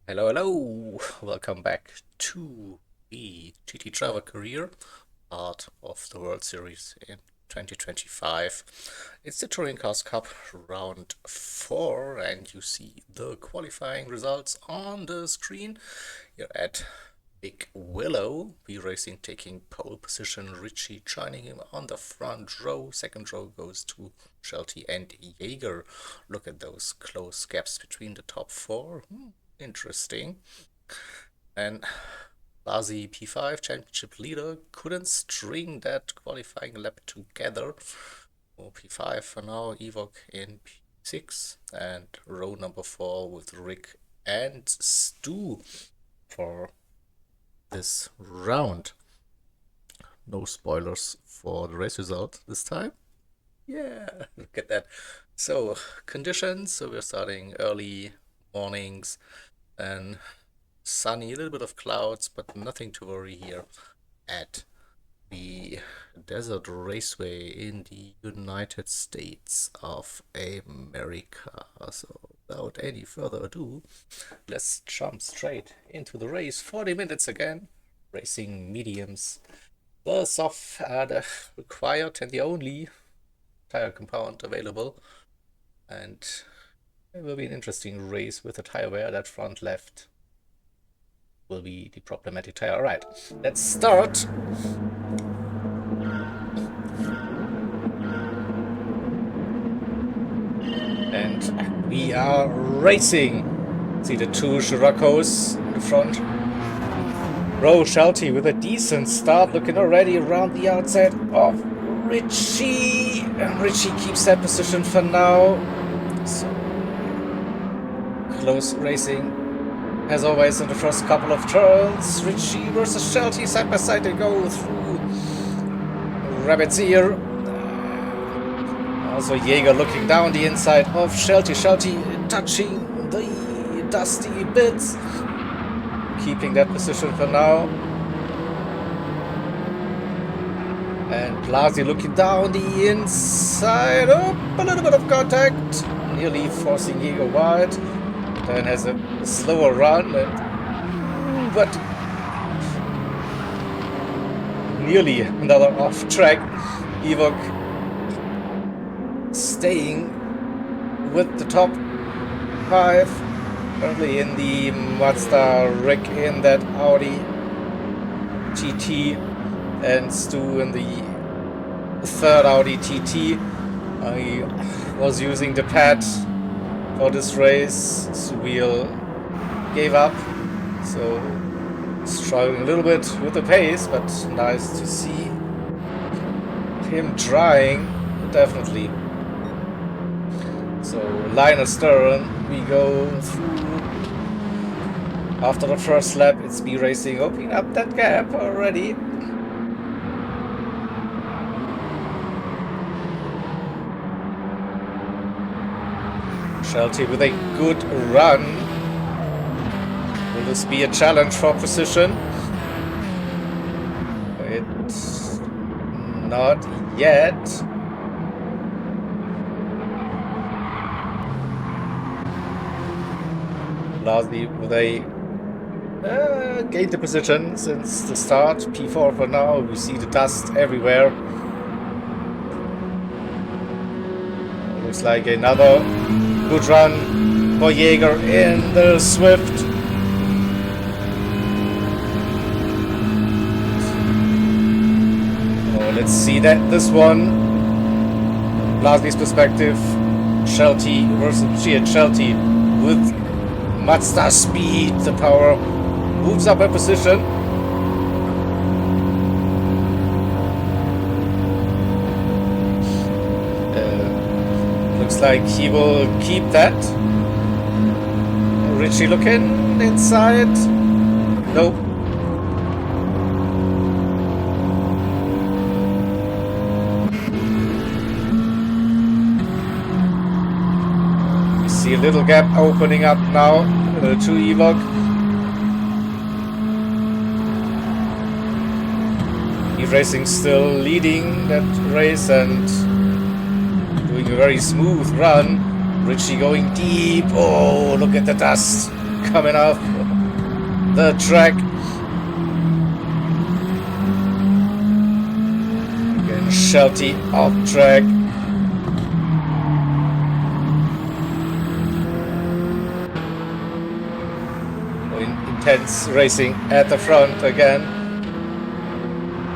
Hello, hello! Welcome back to the GT Driver Career, part of the World Series in 2025. It's the Touring Cars Cup round 4, and you see the qualifying results on the screen. You're at Big Willow, B Racing taking pole position, Richie joining him on the front row. Second row goes to Shelty and Jaeger. Look at those close gaps between the top four. Interesting. And Lazi P5 championship leader couldn't string that qualifying lap together. For P5 for now, Evoque in P6 and row number 4 with Rick and Stu for this round. No spoilers for the race result this time. Yeah, look at that. So, conditions. So we're starting early mornings and sunny, a little bit of clouds, but nothing to worry here at the Desert Raceway in the United States of America. So without any further ado, let's jump straight into the race. 40 minutes again, racing mediums. The soft, the required and the only tire compound available, and it will be an interesting race with the tire wear. That front left will be the problematic tire. Alright, let's start. And we are racing. See the two Scirocco's in the front row. Shelty with a decent start, looking already around the outside of Richie. And Richie keeps that position for now. So close racing as always in the first couple of turns. Richie versus Shelty side by side. They go through Rabbit's Ear. Also Jaeger looking down the inside of Shelty. Shelty touching the dusty bits, keeping that position for now. And Blasi looking down the inside. Oh, a little bit of contact, nearly forcing Jaeger wide. Then has a slower run, but nearly another off track. Evoque staying with the top 5. Currently in the Mazda Rick in that Audi TT, and Stu in the third Audi TT. I was using the pad for this race. Wheel gave up, so struggling a little bit with the pace, but nice to see him trying, definitely. So line astern, we go through. After the first lap, it's B Racing opening up that gap already. Shelty with a good run. Will this be a challenge for precision? It's not yet. Lastly, will they gain the position since the start? P4 for now. We see the dust everywhere. Looks like another good run for Jaeger in the Swift. Oh, let's see this one. Lastly's perspective. Shelty versus Shelty with Mazda speed. The power moves up a position. Looks like he will keep that. Richie looking inside. Nope. You see a little gap opening up now to Evoque. Racing still leading that race and doing a very smooth run. Richie going deep. Oh, look at the dust. coming off the track. Again, Shelty off track. Intense racing at the front again.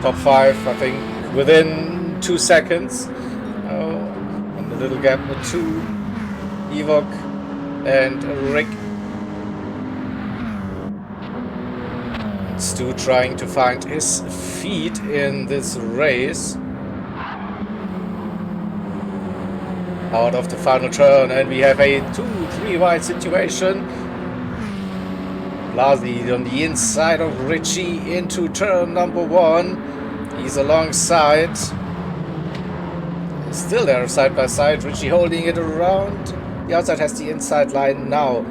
Top 5, I think, within 2 seconds. And a little gap to Evoque and Rick. Stu trying to find his feet in this race. Out of the final turn, and we have a 2-3 wide situation. Blasi on the inside of Richie into turn number 1. He's alongside. Still there side by side. Richie holding it around. The outside has the inside line now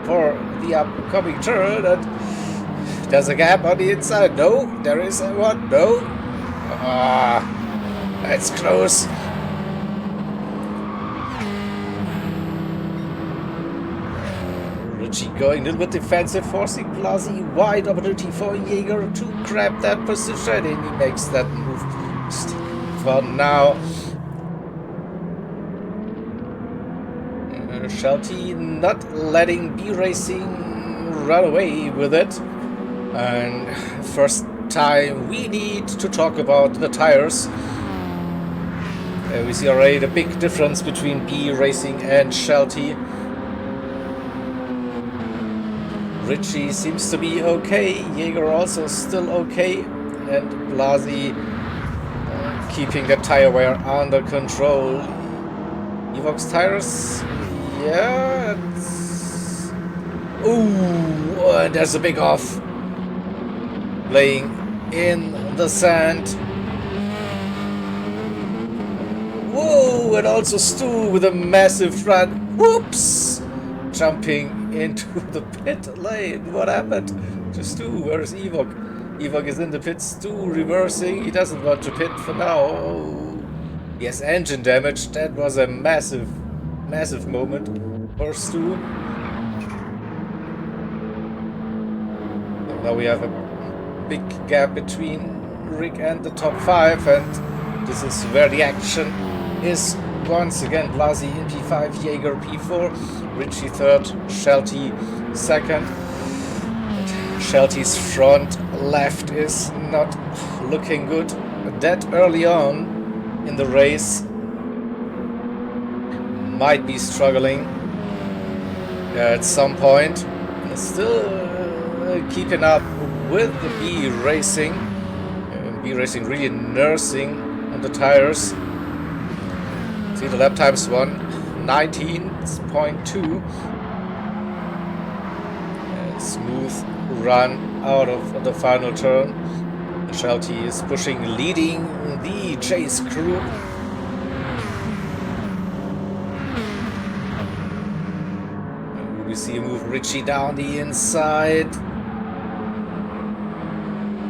for the upcoming turn. And there's a gap on the inside. No, there is one. No. That's close. Going a little bit defensive, forcing Blasi. Wide opportunity for Jaeger to grab that position, and he makes that move for now. Shelty not letting B Racing run away with it. And first time we need to talk about the tires. We see already the big difference between B Racing and Shelty. Richie seems to be okay, Jaeger also still okay, and Blasi keeping the tire wear under control. Evoque's tires, yeah, it's... Ooh, and there's a big off. Laying in the sand. Whoa, and also Stu with a massive run. Whoops! Jumping into the pit lane. What happened to Stu? Where's Evoque? Evoque is in the pit. Stu reversing. He doesn't want to pit for now. Oh. He has engine damage. That was a massive moment for Stu. Now we have a big gap between Rick and the top 5, and this is where the action is. Once again, Blasi in P5, Jaeger P4, Richie 3rd, Shelty 2nd. Shelty's front left is not looking good. That early on in the race might be struggling at some point. Still keeping up with the B Racing. B Racing really nursing on the tires. See the lap times 19.2. Smooth run out of the final turn. Shelty is pushing, leading the chase crew. And we see a move Richie down the inside.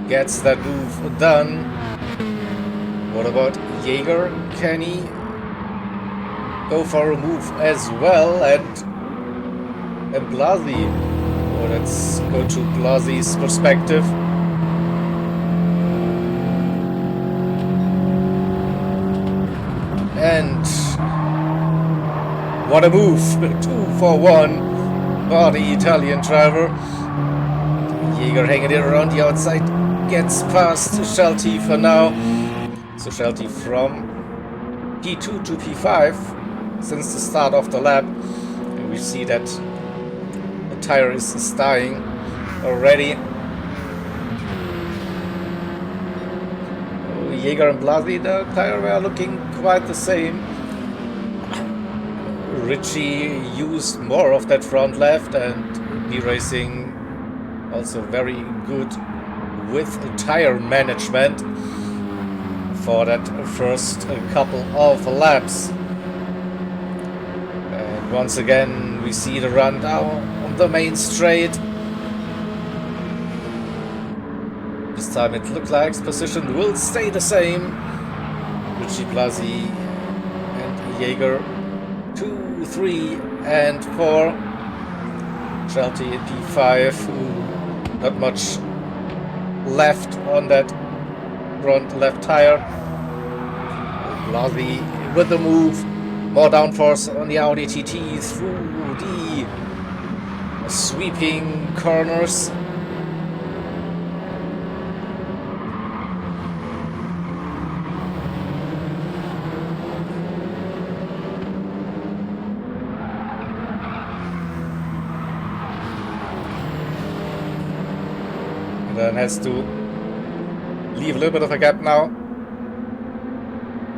Gets that move done. What about Jaeger? Can he go for a move as well? And Blasi. Oh, let's go to Blasi's perspective. And what a move! 2 for 1 for the Italian driver. Jaeger hanging it around the outside, gets past Shelty for now. So Shelty from P2 to P5 since the start of the lap. And we see that the tire is dying already. Jaeger and Blasi, the tire were looking quite the same. Richie used more of that front left, and B Racing also very good with tire management for that first couple of laps. And once again we see the run down on the main straight. This time it looks like position will stay the same. Richie, Blasi and Jaeger 2, 3 and 4. Shelty in P5. Ooh, not much left on that front left tire. Blasey with the move. More downforce on the Audi TT through the sweeping corners. And then has to leave a little bit of a gap now.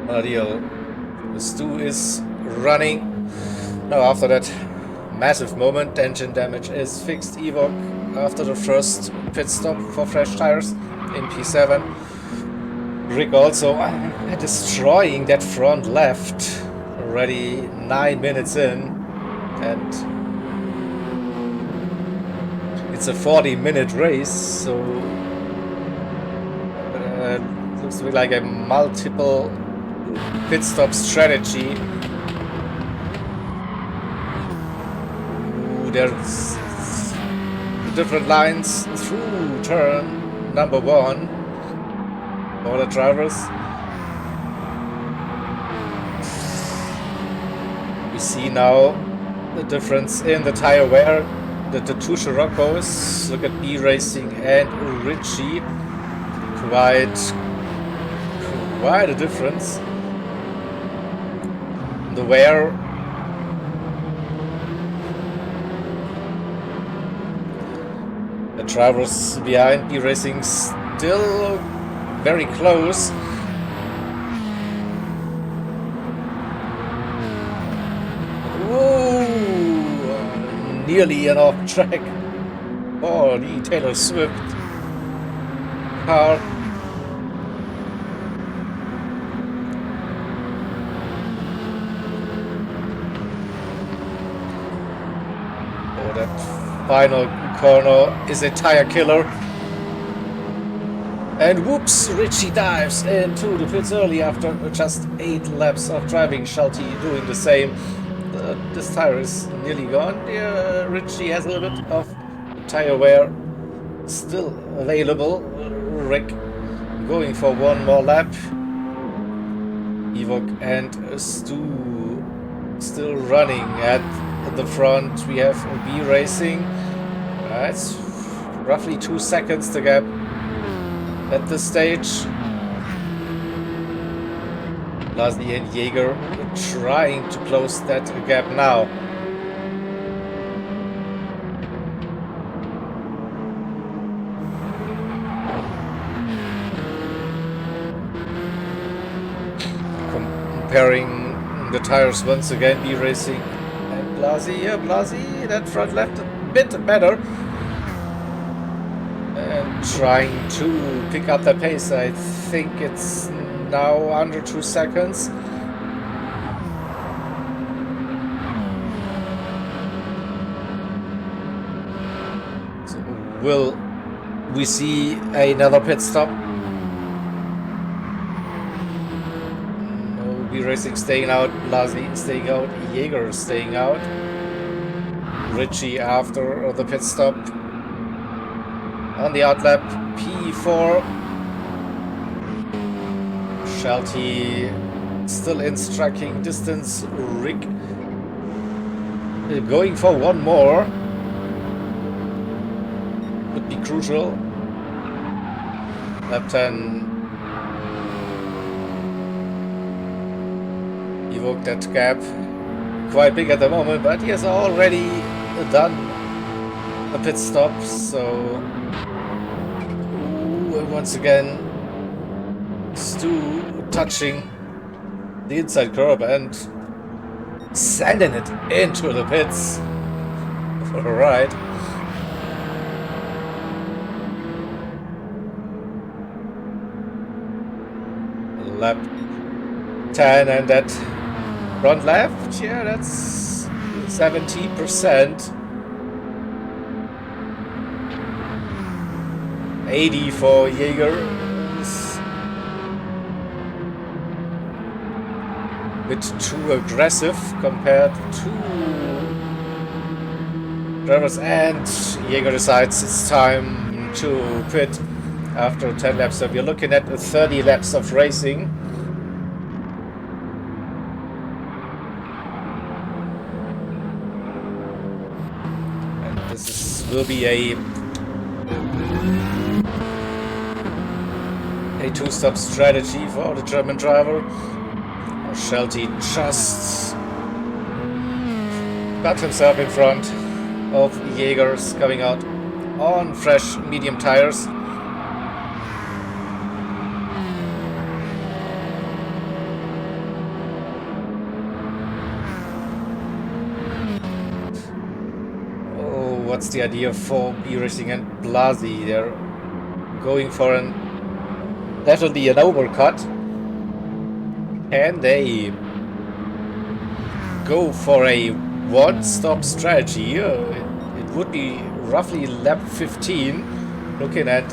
Ideal. Stu is running. Now after that massive moment, engine damage is fixed. Evoque after the first pit stop for fresh tires in P7. Rick also destroying that front left already 9 minutes in, and it's a 40-minute race, so looks to be like a multiple pit stop strategy. Ooh, there's different lines through turn number 1 for the drivers. We see now the difference in the tire wear. The two Scirocco's, look at B Racing and Ritchie, quite a difference. The wear. The drivers behind B Racing still very close. Whoa! Nearly an off track for the Taylor Swift car. That final corner is a tire killer. And whoops, Ritchie dives into the pits early after just 8 laps of driving. Shelty doing the same. This tire is nearly gone. Ritchie has a little bit of tire wear still available. Rick going for one more lap. Evoque and Stu still running at the front. We have B Racing. It's roughly 2 seconds the gap at this stage. Blasey and Jaeger trying to close that gap now. Comparing the tires once again, B Racing and Blasey. Yeah, Blasey, that front left a bit better. And trying to pick up the pace. I think it's now under 2 seconds. So will we see another pit stop? No, B Racing staying out, Blasey staying out, Jaeger staying out. Ritchie after the pit stop. On the outlap, P4. Shelty still in striking distance. Rick going for one more. Would be crucial. Lap 10. Evoque that gap. Quite big at the moment, but he has already done a pit stop, so once again Stu touching the inside curb and sending it into the pits. Alright. Lap 10 and that front left, yeah, that's 70%. 80 for Jaeger. A bit too aggressive compared to drivers, and Jaeger decides it's time to quit after 10 laps. So we're looking at 30 laps of racing. And will be a two-stop strategy for the German driver. Shelty just got himself in front of Jaeger's coming out on fresh medium tires. Oh, what's the idea for B Racing and Blasi? They're going for definitely an overcut. Can they go for a one-stop strategy? It would be roughly lap 15. Looking at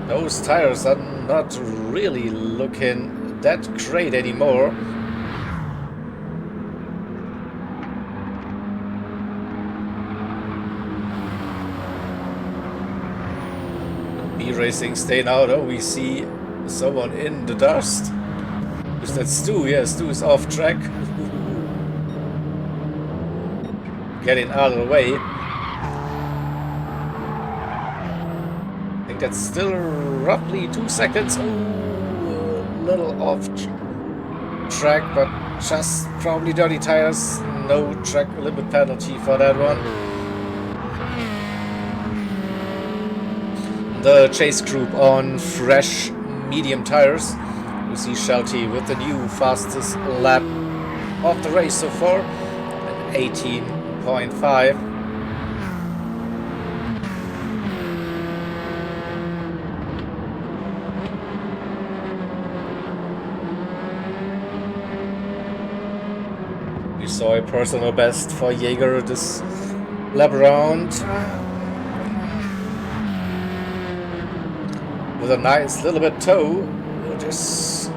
those tires are not really looking that great anymore. B Racing staying out. Oh, we see someone in the dust. Is that Stu? Yeah, Stu is off track. Getting out of the way. I think that's still roughly 2 seconds. Oh, a little off track, but just probably dirty tires. No track limit penalty for that one. The chase group on fresh medium tires. We see Shelty with the new fastest lap of the race so far, at 18.5. We saw a personal best for Jaeger this lap round, with a nice little bit toe. This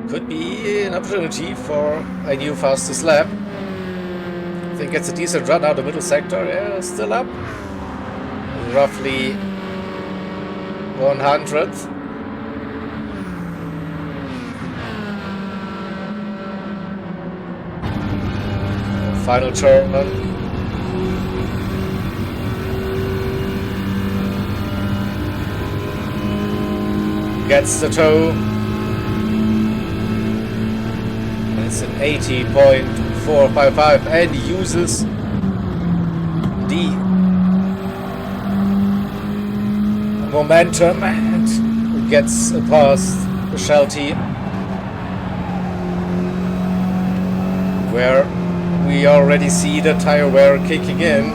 could be an opportunity for a new fastest lap. I think it's a decent run out the middle sector. Yeah, still up. Roughly 100th. Final turn. Gets the toe. It's an 80.455 and uses the momentum and gets past Shelty, where we already see the tire wear kicking in.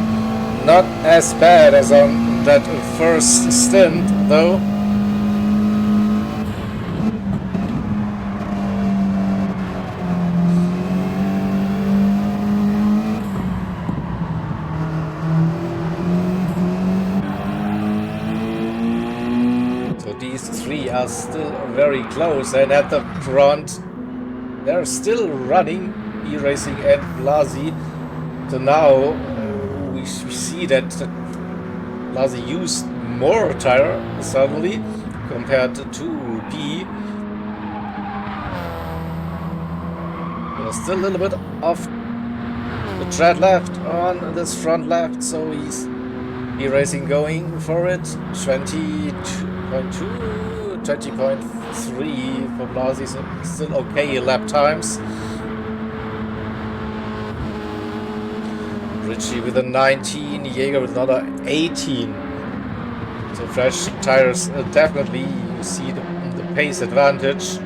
Not as bad as on that first stint though. Are still very close, and at the front they're still running B Racing and Blasi. So now we see that Blasi used more tire suddenly compared to B. There's still a little bit of the tread left on this front left, so he's B Racing going for it. 20.2 20.3 for Blasi, so still okay lap times. Ritchie with a 19, Jaeger with another 18. So fresh tires, definitely you see the pace advantage.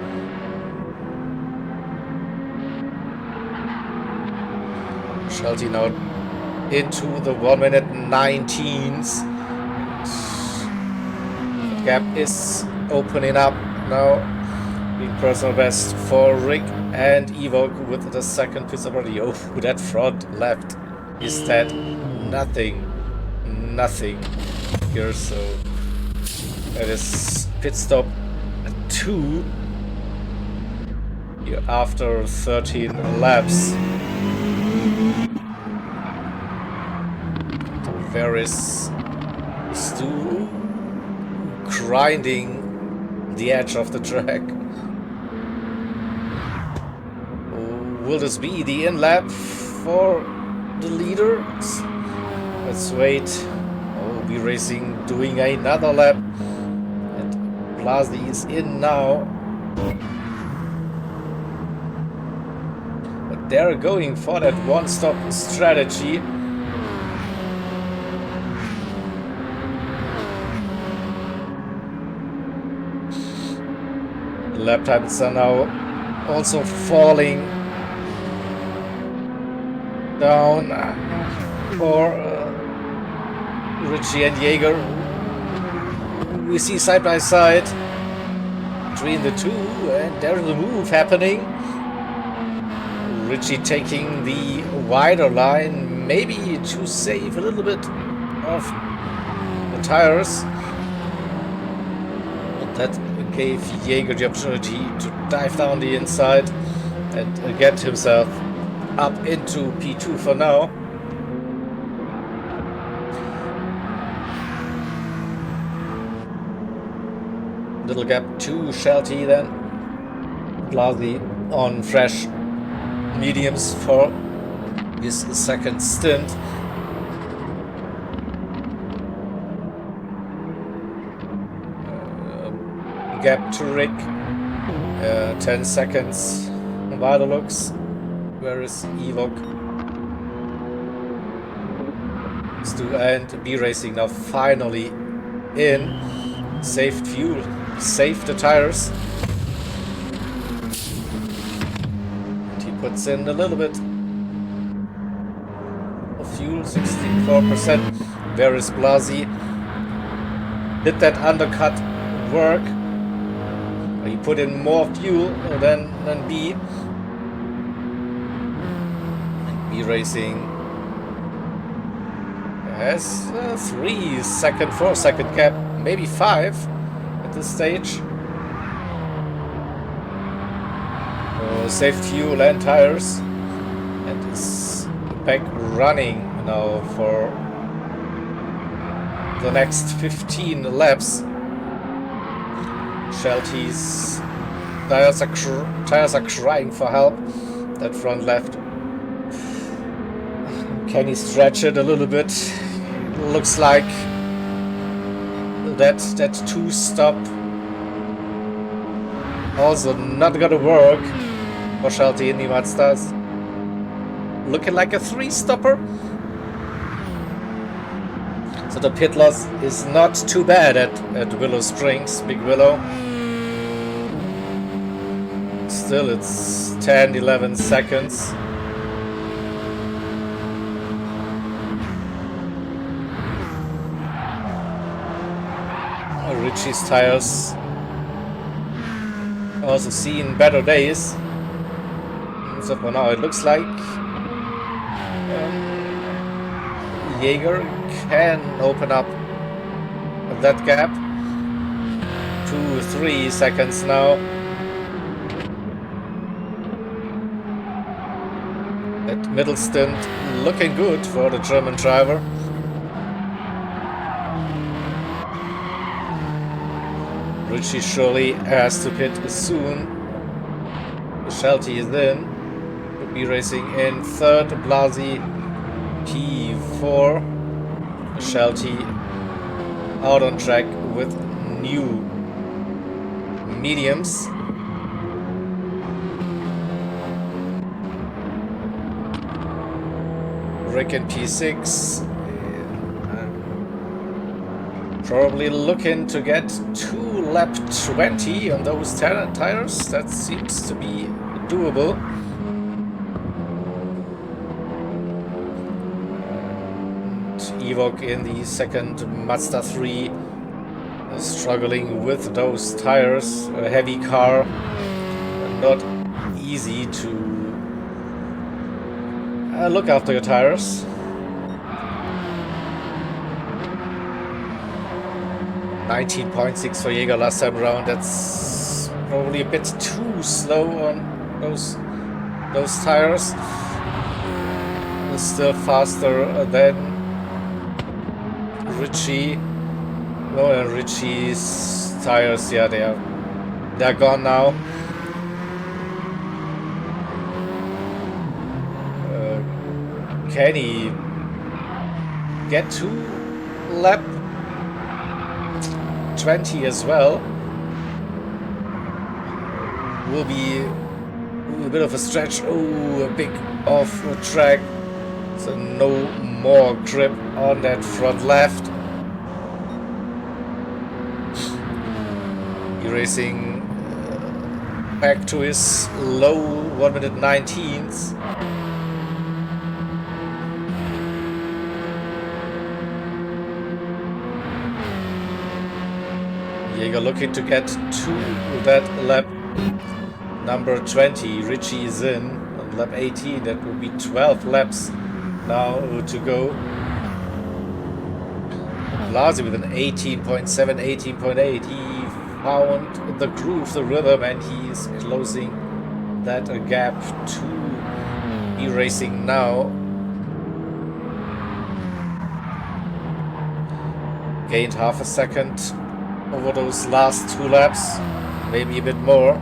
Shelty now into the 1 minute 19s. The gap is opening up now. Being personal best for Rick and Evoke with the second pit stop already. Oh, that front left is that nothing here. So that is pit stop 2 here after 13 laps. There is Stu grinding the edge of the track. Will this be the in-lap for the leader? Let's wait. Oh, we're racing, doing another lap. And Blasi is in now. But they're going for that one-stop strategy. The lap times are now also falling down for Richie and Jaeger. We see side by side between the two, and there's a move happening. Richie taking the wider line, maybe to save a little bit of the tires. But that gave Jaeger the opportunity to dive down the inside and get himself up into P2 for now. Little gap to Shelty then. Blasi on fresh mediums for his second stint. Gap to Rick. 10 seconds by the looks. Where is Evok? Stu and B Racing now finally in. Saved fuel, saved the tires. And he puts in a little bit of fuel, 64%. Where is Blasi? Did that undercut work? He put in more fuel than B. B Racing has 3 second, 4 second gap, maybe 5 at this stage. Saved fuel and tires, and is back running now for the next 15 laps. Shelty's tires are crying for help. That front left. Can he stretch it a little bit? Looks like that two-stop also not gonna work for Shelty in the Mazdas. Looking like a 3-stopper. So the pit loss is not too bad at Willow Springs, Big Willow. Still, it's 10-11 seconds. Richie's tires also seen better days. So for now it looks like Jaeger can open up that gap. 2-3 seconds now. That middle stint looking good for the German driver. Richie surely has to pit soon. Shelty is in. Could be racing in third. Blasi P4. Shelty out on track with new mediums. Rick in P6. Probably looking to get to lap 20 on those tires. That seems to be doable. And Evok in the second Mazda 3, struggling with those tires. A heavy car, not easy to look after your tires. 19.6 for Jaeger last time around. That's probably a bit too slow on those tires. Still faster than Ritchie. Oh, and Ritchie's tires, yeah, they're gone now. Can he get to lap 20 as well? Will be a bit of a stretch. Oh, a big off track. So no more grip on that front left. Racing back to his low 1 minute 19th. Jäger looking to get to that lap number 20. Ritchie is in on lap 18. That will be 12 laps now to go. Blasi with an 18.7, 18.8. He found the groove, the rhythm, and he is closing that gap to e-racing now. Gained half a second over those last 2 laps, maybe a bit more.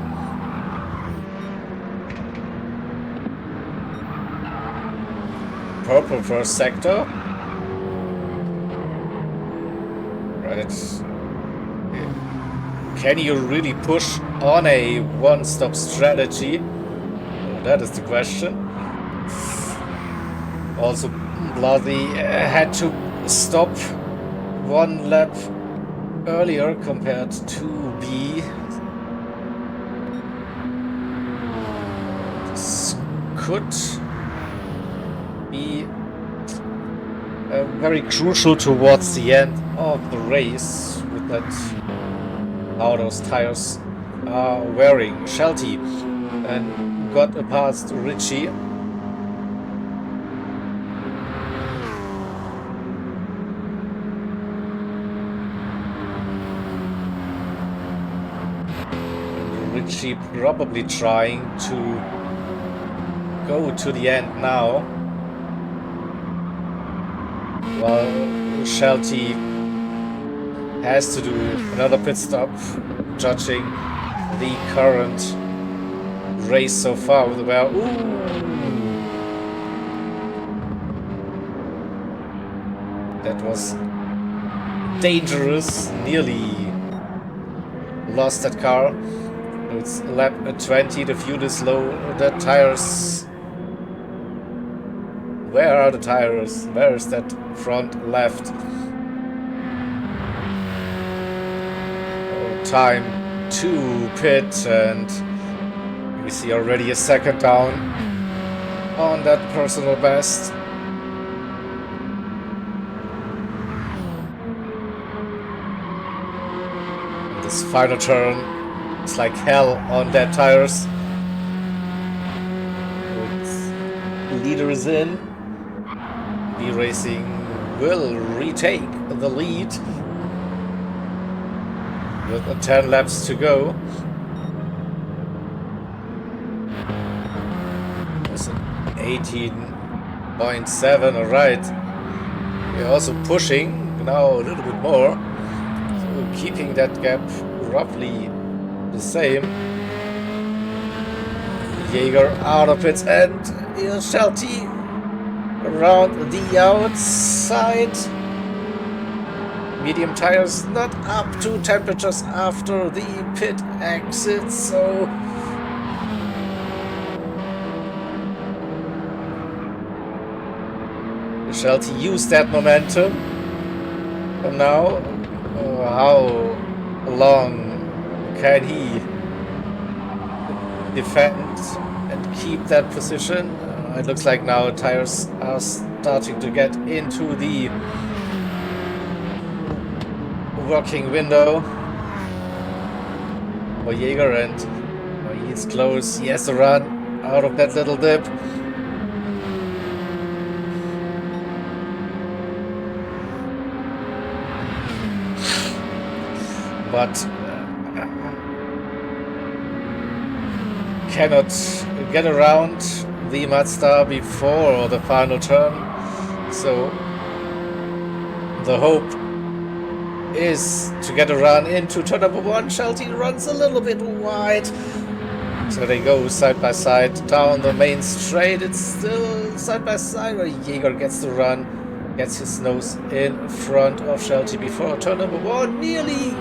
Purple first sector. Right. Can you really push on a one-stop strategy? That is the question. Also, Blasi had to stop 1 lap earlier compared to B. This could be very crucial towards the end of the race with that how those tires are wearing. Shelty and got past Ritchie. Ritchie probably trying to go to the end now, while Shelty has to do another pit stop, judging the current race so far. Where that was dangerous, nearly lost that car. It's lap 20, the fuel is low, the tires. Where are the tires? Where is that front left? Oh, time to pit, and we see already a second down on that personal best. This final turn, it's like hell on that tires. Leader is in. B Racing will retake the lead with 10 laps to go. It's 18.7, alright. We're also pushing now a little bit more, so keeping that gap roughly the same. Jäger out of it, and Shelty around the outside. Medium tires not up to temperatures after the pit exit, so Shelty used that momentum. And now, how long can he defend and keep that position? It looks like now tires are starting to get into the working window for Jäger, and he's close. He has to run out of that little dip. But cannot get around the Mazda before the final turn, so the hope is to get a run into turn number 1. Shelty runs a little bit wide. So they go side by side down the main straight. It's still side by side where Jaeger gets the run, gets his nose in front of Shelty before turn number 1 nearly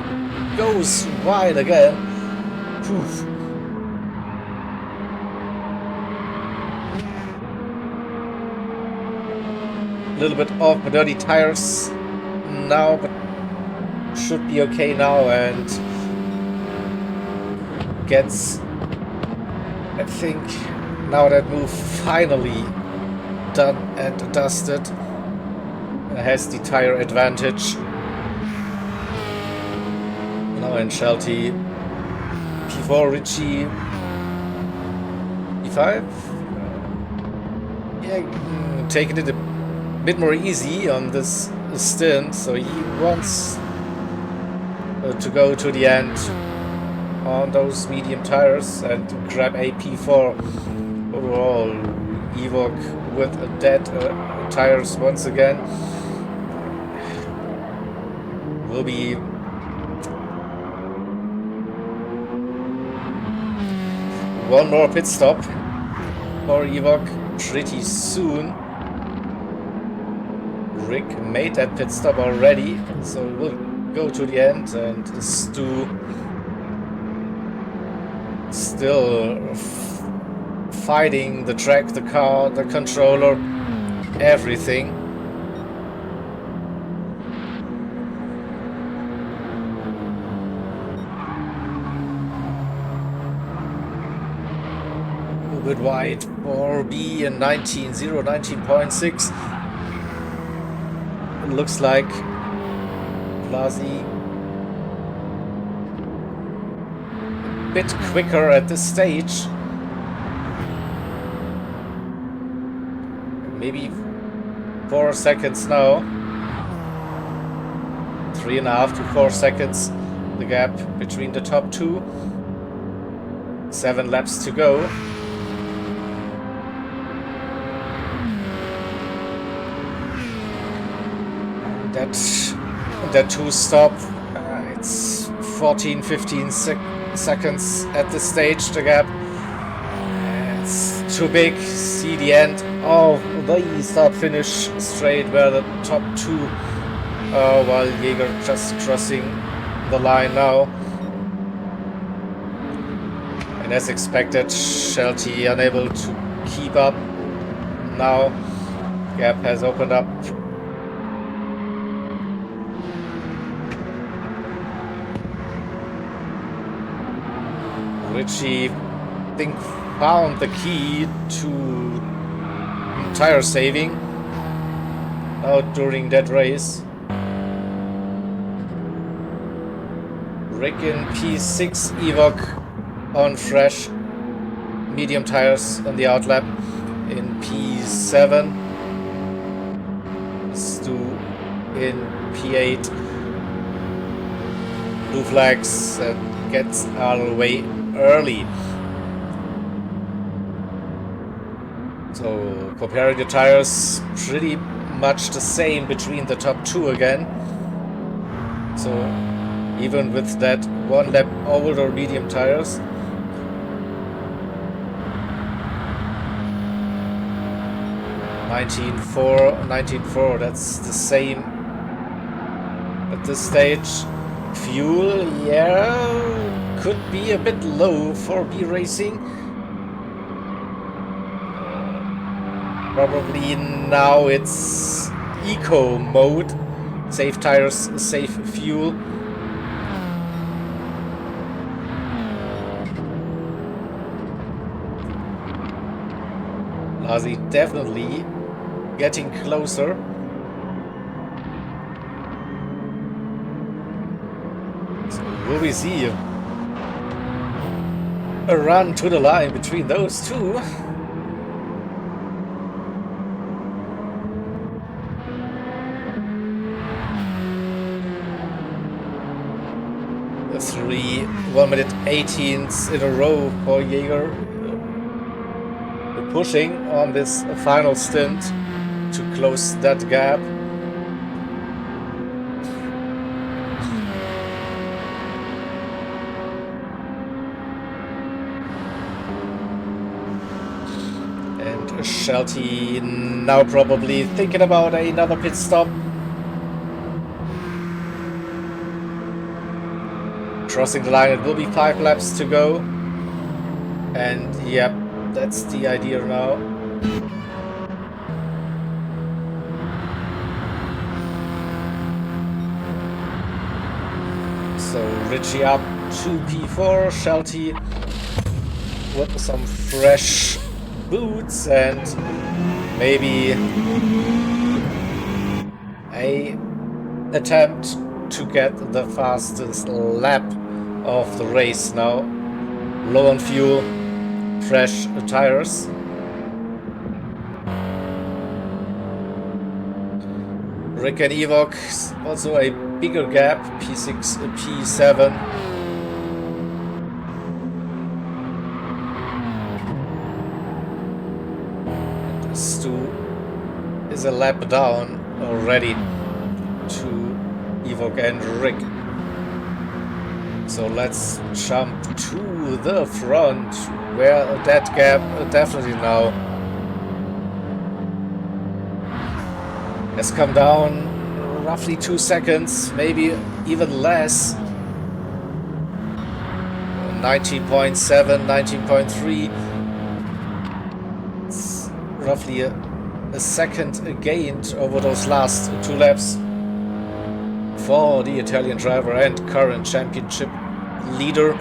goes wide again. Poof. A little bit of dirty tires now, but should be okay now, and gets, I think, now that move finally done and dusted, has the tire advantage. Now in Shelty P4, Richie P5, yeah, taking it a bit more easy on this stint, so he wants to go to the end on those medium tires and grab a P4 overall. Evoque with dead tires once again. Will be one more pit stop for Evoque pretty soon. Rick made that pit stop already, so we'll go to the end, and Stu still fighting the track, the car, the controller, everything. A little bit wide for B and 19.6. It looks like Blasi a bit quicker at this stage. Maybe 4 seconds now. 3.5 to 4 seconds the gap between the top two. 7 laps to go. That two stop, it's 14-15 seconds at this stage, the gap. It's too big. See the end of the start finish straight where the top two, while Jaeger just crossing the line now. And as expected, Shelty unable to keep up. Now gap has opened up. Richie, I think, found the key to tire saving out during that race. Rick in P6, Evoque on fresh medium tires on the outlap. In P7, Stu in P8, blue flags, and gets out of the way early. So comparing the tires, pretty much the same between the top two again. So even with that 1 lap older medium tires, $19.4, that's the same at this stage. Fuel, yeah, could be a bit low for B Racing. Probably now it's eco mode. Save tires, save fuel. Blasi definitely getting closer. So will we see a run to the line between those two? The 3 1-minute 18s in a row for Jaeger. Pushing on this final stint to close that gap. Shelty now probably thinking about another pit stop. Crossing the line, it will be 5 laps to go. And yep, that's the idea now. So Richie up to P4, Shelty with some fresh boots and maybe a attempt to get the fastest lap of the race now. Low on fuel, fresh tires. Rick and Evoque, also a bigger gap, P6, P7. And Stu is a lap down already to Evoque and Rick. So let's jump to the front, where that gap definitely now has come down roughly 2 seconds, maybe even less. 19.7, 19.3. It's roughly a second gained over those last 2 laps for the Italian driver and current championship leader.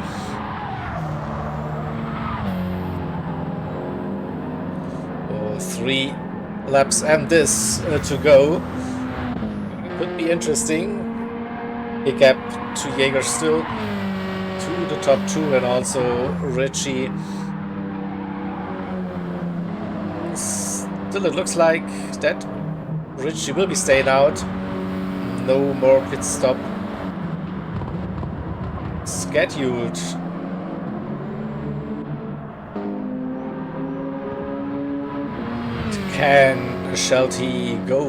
Oh, 3 laps and this to go. Could be interesting. Big gap to Jaeger still, to the top 2, and also Richie. Still it looks like that Richie will be staying out. No more pit stop scheduled. Can Shelty go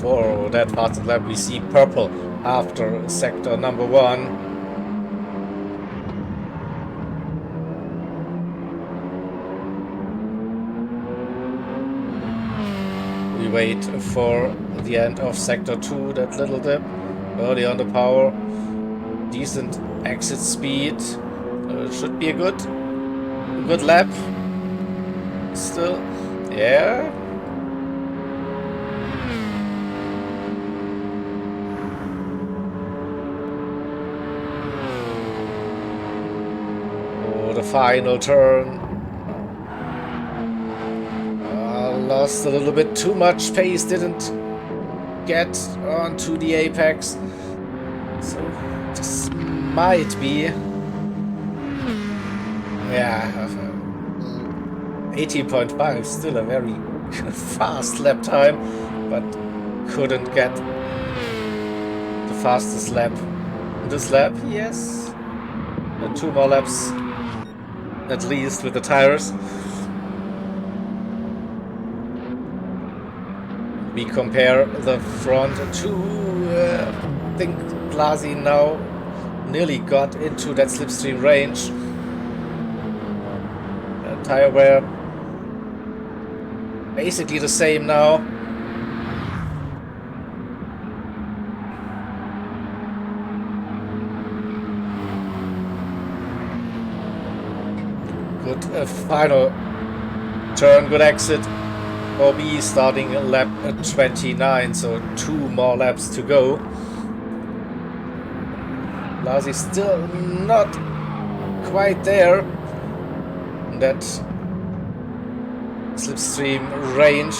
for that fastest lap? We see purple after sector number 1. We wait for the end of sector 2, that little dip, early on the power, decent exit speed. Should be a good lap still. Yeah. Oh, the final turn. Lost a little bit too much pace, didn't get onto the apex. So this might be, yeah, 18.5, still a very fast lap time, but couldn't get the fastest lap. This lap, yes, and 2 more laps at least with the tires. We compare the front to, I think Blasi now nearly got into that slipstream range. Tire wear basically the same now. Good final turn, good exit. OB starting lap 29, so 2 more laps to go. Blasi still not quite there. That slipstream range,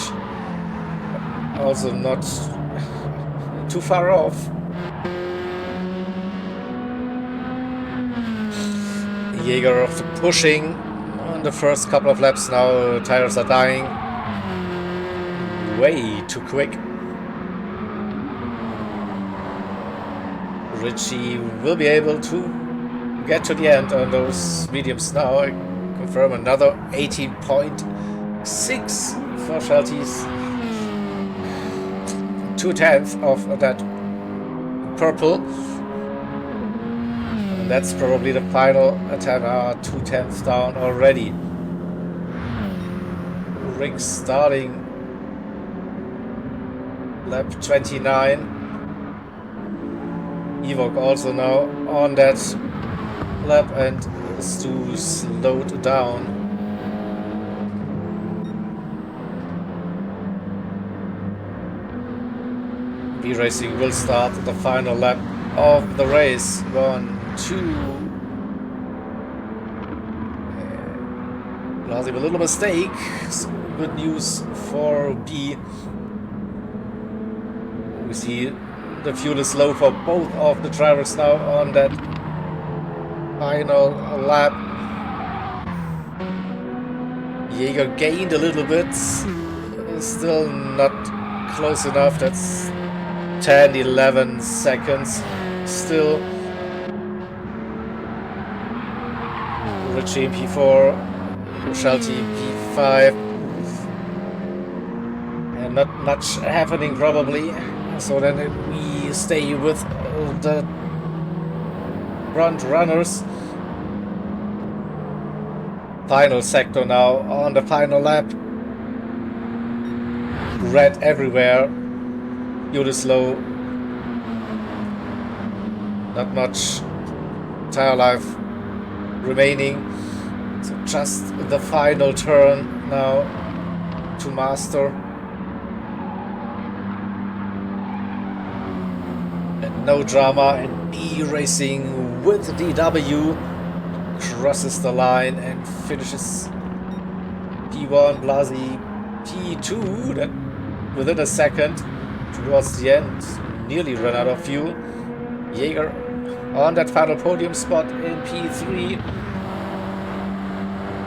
also not too far off. Jaeger of the pushing on the first couple of laps now. Tires are dying. Way too quick. Richie will be able to get to the end on those mediums now. I confirm another 18.6 for Shelty's. 2/10 of that purple. And that's probably the final attempt. 2/10 down already. Rick starting lap 29. Evoque also now on that lap and Stu slowed down. B-Racing will start the final lap of the race. 1, 2. Blasi with a little mistake. So good news for B. We see the fuel is low for both of the drivers now on that final lap. Jaeger gained a little bit. Still not close enough. That's 10, 11 seconds. Still. Richie in P4. Shelty P5. And not much happening probably. So then we stay with the front runners. Final sector now on the final lap. Red everywhere. Fuel is low. Not much tire life remaining. So just the final turn now to master. And no drama, and B-Racing with DW crosses the line and finishes P1, Blasi P2, that within a second towards the end nearly ran out of fuel. Jaeger on that final podium spot in P3.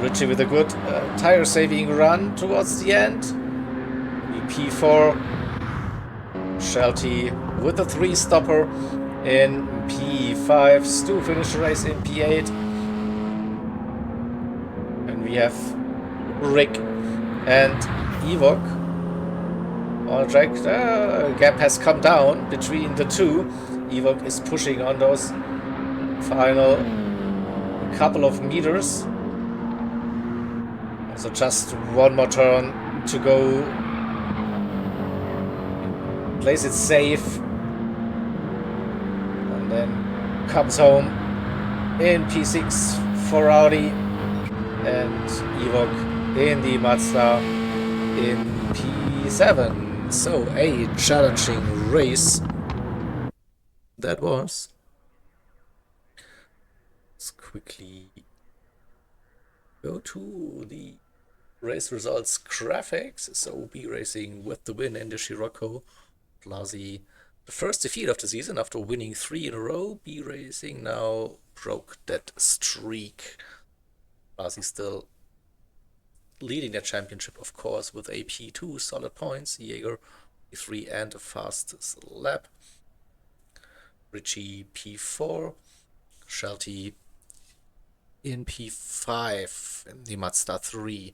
Richie with a good tire saving run towards the end. P4. Shelty with a 3-stopper in P5. Stu finished the race in P8. And we have Rick and Evoque on the track. The gap has come down between the two. Evoque is pushing on those final couple of meters. So just one more turn to go. Plays it safe. And then comes home in P6 for Audi. And Evoque in the Mazda in P7. So a challenging race that was. Let's quickly go to the race results graphics. So B-Racing with the win in the Scirocco. Blasi the first defeat of the season after winning 3 in a row. B-Racing now broke that streak. Blasi still leading the championship, of course, with a P2, solid points. Jaeger P3 and the fastest lap. Richie P4. Shelty in P5 in the Mazda 3.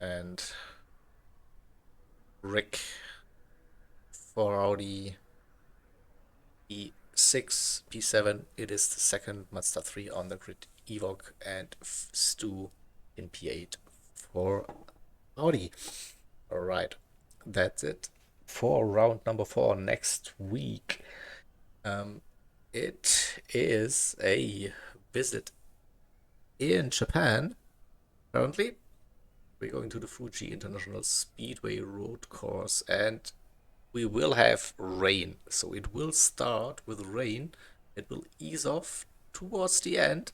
And Rick for Audi P6, P7. It is the second Mazda 3 on the grid. Evoque and Stu in P8 for Audi. Alright, that's it for round number 4 next week. It is a visit in Japan. Currently, we're going to the Fuji International Speedway road course, and we will have rain. So it will start with rain. It will ease off towards the end.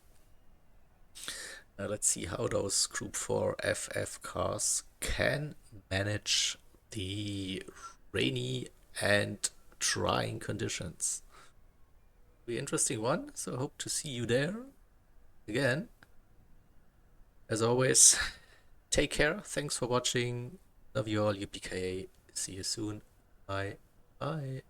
Let's see how those Group 4 FF cars can manage the rainy and trying conditions. Be an interesting one, so I hope to see you there again. As always, take care. Thanks for watching. Love you all, UPKA. See you soon. Bye. Bye.